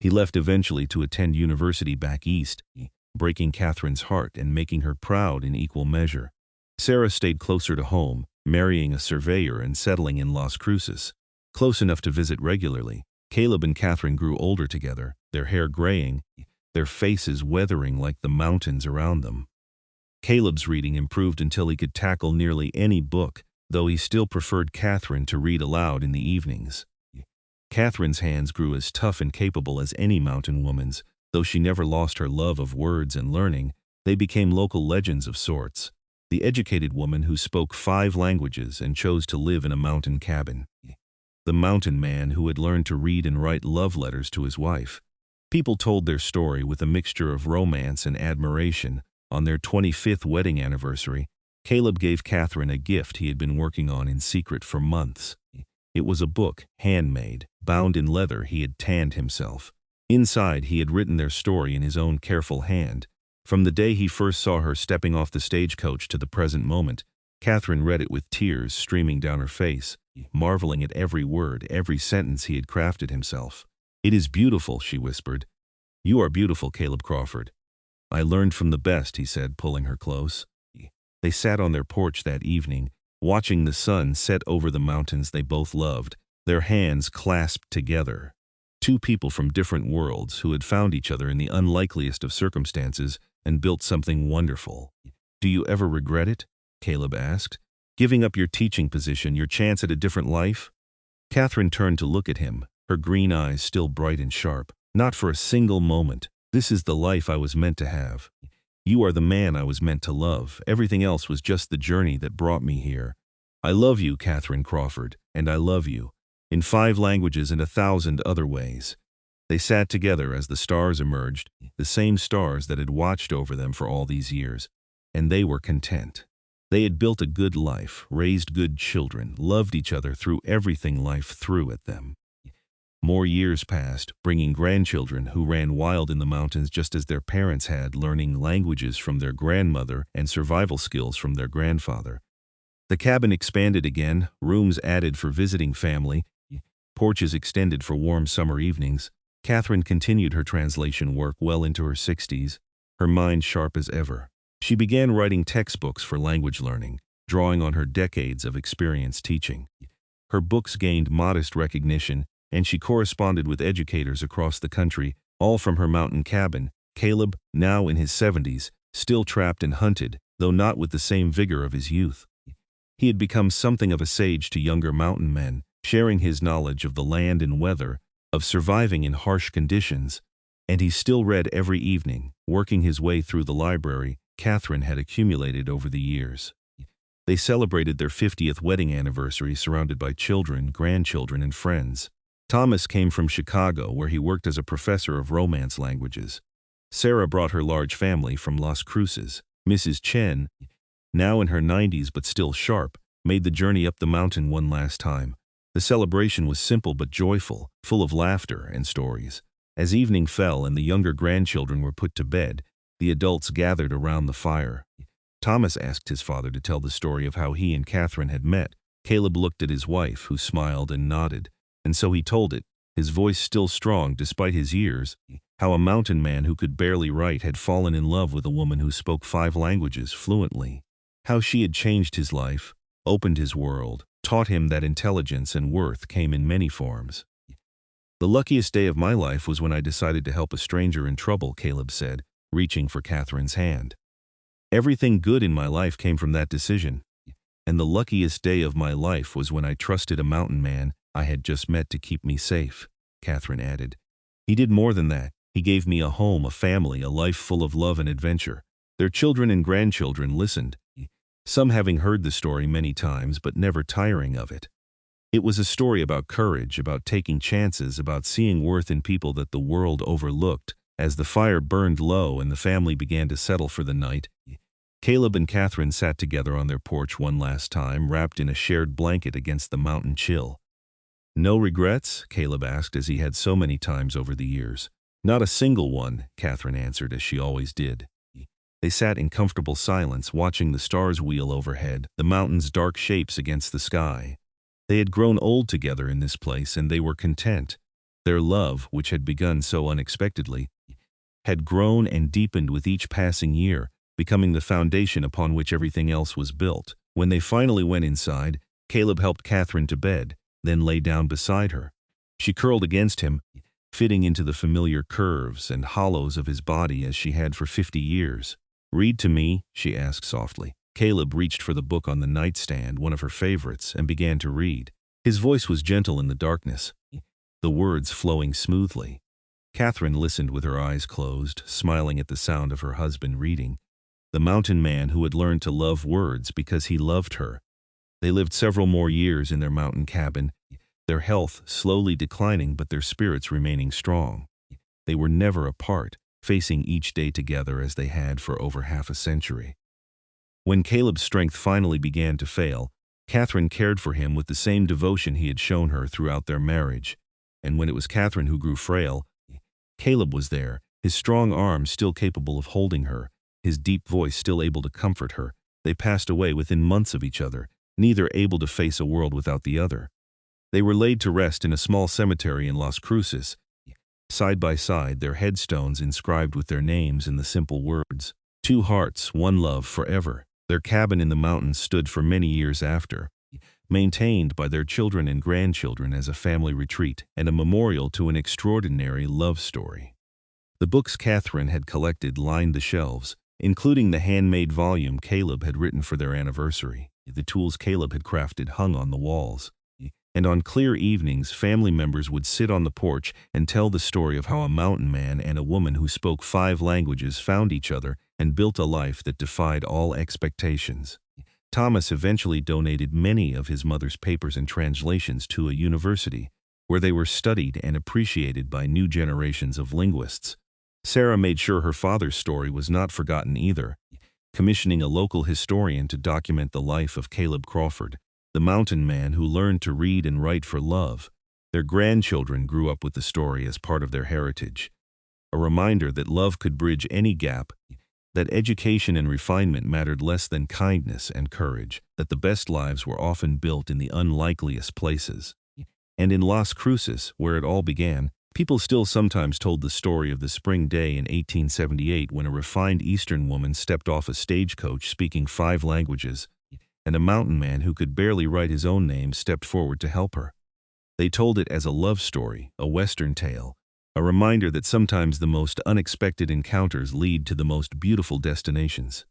He left eventually to attend university back east, breaking Catherine's heart and making her proud in equal measure. Sarah stayed closer to home, marrying a surveyor and settling in Las Cruces. Close enough to visit regularly, Caleb and Catherine grew older together, their hair graying, their faces weathering like the mountains around them. Caleb's reading improved until he could tackle nearly any book, though he still preferred Catherine to read aloud in the evenings. Catherine's hands grew as tough and capable as any mountain woman's, though she never lost her love of words and learning. They became local legends of sorts. The educated woman who spoke 5 languages and chose to live in a mountain cabin. The mountain man who had learned to read and write love letters to his wife. People told their story with a mixture of romance and admiration. On their 25th wedding anniversary, Caleb gave Catherine a gift he had been working on in secret for months. It was a book, handmade, bound in leather he had tanned himself. Inside, he had written their story in his own careful hand. From the day he first saw her stepping off the stagecoach to the present moment, Catherine read it with tears streaming down her face, marveling at every word, every sentence he had crafted himself. "It is beautiful," she whispered. "You are beautiful, Caleb Crawford." "I learned from the best," he said, pulling her close. They sat on their porch that evening, watching the sun set over the mountains they both loved, their hands clasped together. 2 people from different worlds who had found each other in the unlikeliest of circumstances and built something wonderful. "Do you ever regret it?" Caleb asked. "Giving up your teaching position, your chance at a different life?" Catherine turned to look at him, her green eyes still bright and sharp. "Not for a single moment. This is the life I was meant to have. You are the man I was meant to love. Everything else was just the journey that brought me here. I love you, Catherine Crawford, and I love you. In 5 languages and 1,000 other ways." They sat together as the stars emerged, the same stars that had watched over them for all these years, and they were content. They had built a good life, raised good children, loved each other through everything life threw at them. More years passed, bringing grandchildren who ran wild in the mountains just as their parents had, learning languages from their grandmother and survival skills from their grandfather. The cabin expanded again, rooms added for visiting family, porches extended for warm summer evenings. Catherine continued her translation work well into her 60s, her mind sharp as ever. She began writing textbooks for language learning, drawing on her decades of experience teaching. Her books gained modest recognition, and she corresponded with educators across the country, all from her mountain cabin. Caleb, now in his 70s, still trapped and hunted, though not with the same vigor of his youth. He had become something of a sage to younger mountain men, sharing his knowledge of the land and weather, of surviving in harsh conditions, and he still read every evening, working his way through the library Catherine had accumulated over the years. They celebrated their 50th wedding anniversary surrounded by children, grandchildren, and friends. Thomas came from Chicago, where he worked as a professor of Romance languages. Sarah brought her large family from Las Cruces. Mrs. Chen, now in her 90s but still sharp, made the journey up the mountain one last time. The celebration was simple but joyful, full of laughter and stories. As evening fell and the younger grandchildren were put to bed, the adults gathered around the fire. Thomas asked his father to tell the story of how he and Catherine had met. Caleb looked at his wife, who smiled and nodded, and so he told it, his voice still strong despite his years, how a mountain man who could barely write had fallen in love with a woman who spoke 5 languages fluently. How she had changed his life, opened his world, taught him that intelligence and worth came in many forms. "The luckiest day of my life was when I decided to help a stranger in trouble," Caleb said, reaching for Catherine's hand. "Everything good in my life came from that decision. And the luckiest day of my life was when I trusted a mountain man I had just met to keep me safe," Catherine added. "He did more than that. He gave me a home, a family, a life full of love and adventure." Their children and grandchildren listened, some having heard the story many times but never tiring of it. It was a story about courage, about taking chances, about seeing worth in people that the world overlooked. As the fire burned low and the family began to settle for the night, Caleb and Catherine sat together on their porch one last time, wrapped in a shared blanket against the mountain chill. "No regrets?" Caleb asked, as he had so many times over the years. "Not a single one," Catherine answered, as she always did. They sat in comfortable silence, watching the stars wheel overhead, the mountains' dark shapes against the sky. They had grown old together in this place, and they were content. Their love, which had begun so unexpectedly, had grown and deepened with each passing year, becoming the foundation upon which everything else was built. When they finally went inside, Caleb helped Catherine to bed, then lay down beside her. She curled against him, fitting into the familiar curves and hollows of his body as she had for 50 years. "Read to me," she asked softly. Caleb reached for the book on the nightstand, one of her favorites, and began to read. His voice was gentle in the darkness, the words flowing smoothly. Catherine listened with her eyes closed, smiling at the sound of her husband reading. The mountain man who had learned to love words because he loved her. They lived several more years in their mountain cabin, their health slowly declining but their spirits remaining strong. They were never apart, facing each day together as they had for over half a century. When Caleb's strength finally began to fail, Catherine cared for him with the same devotion he had shown her throughout their marriage. And when it was Catherine who grew frail, Caleb was there, his strong arms still capable of holding her, his deep voice still able to comfort her. They passed away within months of each other, neither able to face a world without the other. They were laid to rest in a small cemetery in Las Cruces, side by side, their headstones inscribed with their names in the simple words, "Two hearts, one love, forever." Their cabin in the mountains stood for many years after, maintained by their children and grandchildren as a family retreat and a memorial to an extraordinary love story. The books Catherine had collected lined the shelves, including the handmade volume Caleb had written for their anniversary. The tools Caleb had crafted hung on the walls, And on clear evenings, family members would sit on the porch and tell the story of how a mountain man and a woman who spoke 5 languages found each other and built a life that defied all expectations. Thomas eventually donated many of his mother's papers and translations to a university, where they were studied and appreciated by new generations of linguists. Sarah made sure her father's story was not forgotten either, commissioning a local historian to document the life of Caleb Crawford, the mountain man who learned to read and write for love. Their grandchildren grew up with the story as part of their heritage, a reminder that love could bridge any gap, that education and refinement mattered less than kindness and courage, that the best lives were often built in the unlikeliest places. And in Las Cruces, where it all began, people still sometimes told the story of the spring day in 1878 when a refined Eastern woman stepped off a stagecoach speaking 5 languages, and a mountain man who could barely write his own name stepped forward to help her. They told it as a love story, a Western tale, a reminder that sometimes the most unexpected encounters lead to the most beautiful destinations.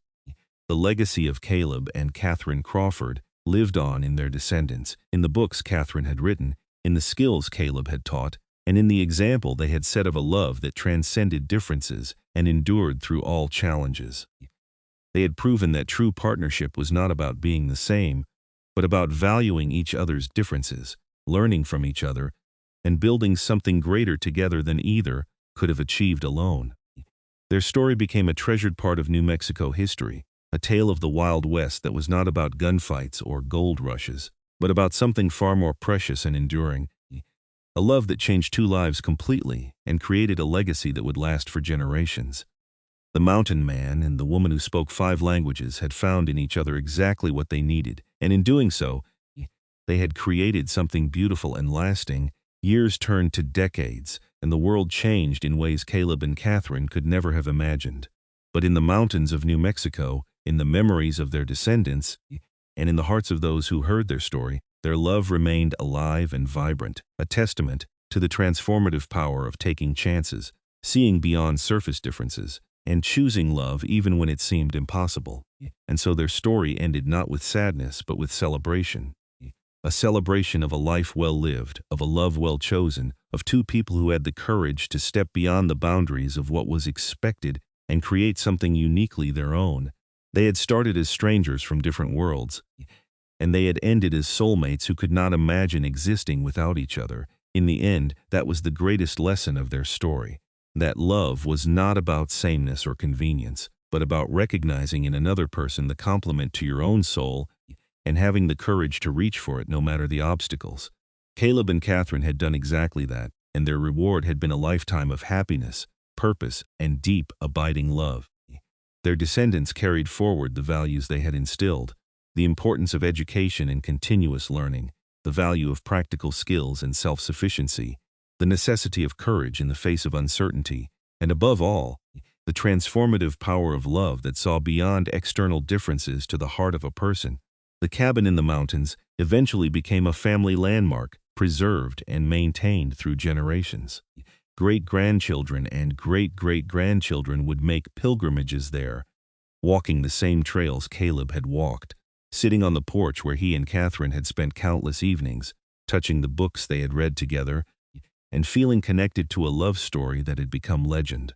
The legacy of Caleb and Catherine Crawford lived on in their descendants, in the books Catherine had written, in the skills Caleb had taught, and in the example they had set of a love that transcended differences and endured through all challenges. They had proven that true partnership was not about being the same, but about valuing each other's differences, learning from each other, and building something greater together than either could have achieved alone. Their story became a treasured part of New Mexico history, a tale of the Wild West that was not about gunfights or gold rushes, but about something far more precious and enduring, a love that changed 2 lives completely and created a legacy that would last for generations. The mountain man and the woman who spoke 5 languages had found in each other exactly what they needed, and in doing so, they had created something beautiful and lasting. Years turned to decades, and the world changed in ways Caleb and Catherine could never have imagined. But in the mountains of New Mexico, in the memories of their descendants, and in the hearts of those who heard their story, their love remained alive and vibrant, a testament to the transformative power of taking chances, seeing beyond surface differences, and choosing love even when it seemed impossible. And so their story ended not with sadness but with celebration. A celebration of a life well lived, of a love well chosen, of 2 people who had the courage to step beyond the boundaries of what was expected and create something uniquely their own. They had started as strangers from different worlds, and they had ended as soulmates who could not imagine existing without each other. In the end, that was the greatest lesson of their story, that love was not about sameness or convenience, but about recognizing in another person the complement to your own soul and having the courage to reach for it no matter the obstacles. Caleb and Catherine had done exactly that, and their reward had been a lifetime of happiness, purpose, and deep, abiding love. Their descendants carried forward the values they had instilled, the importance of education and continuous learning, the value of practical skills and self-sufficiency, the necessity of courage in the face of uncertainty, and above all, the transformative power of love that saw beyond external differences to the heart of a person. The cabin in the mountains eventually became a family landmark, preserved and maintained through generations. Great-grandchildren and great-great-grandchildren would make pilgrimages there, walking the same trails Caleb had walked, sitting on the porch where he and Catherine had spent countless evenings, touching the books they had read together, and feeling connected to a love story that had become legend.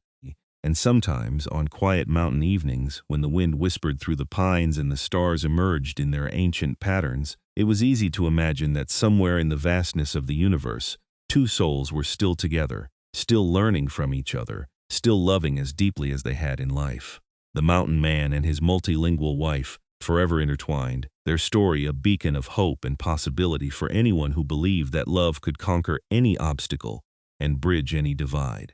And sometimes, on quiet mountain evenings, when the wind whispered through the pines and the stars emerged in their ancient patterns, it was easy to imagine that somewhere in the vastness of the universe, 2 souls were still together, still learning from each other, still loving as deeply as they had in life. The mountain man and his multilingual wife, forever intertwined, their story a beacon of hope and possibility for anyone who believed that love could conquer any obstacle and bridge any divide.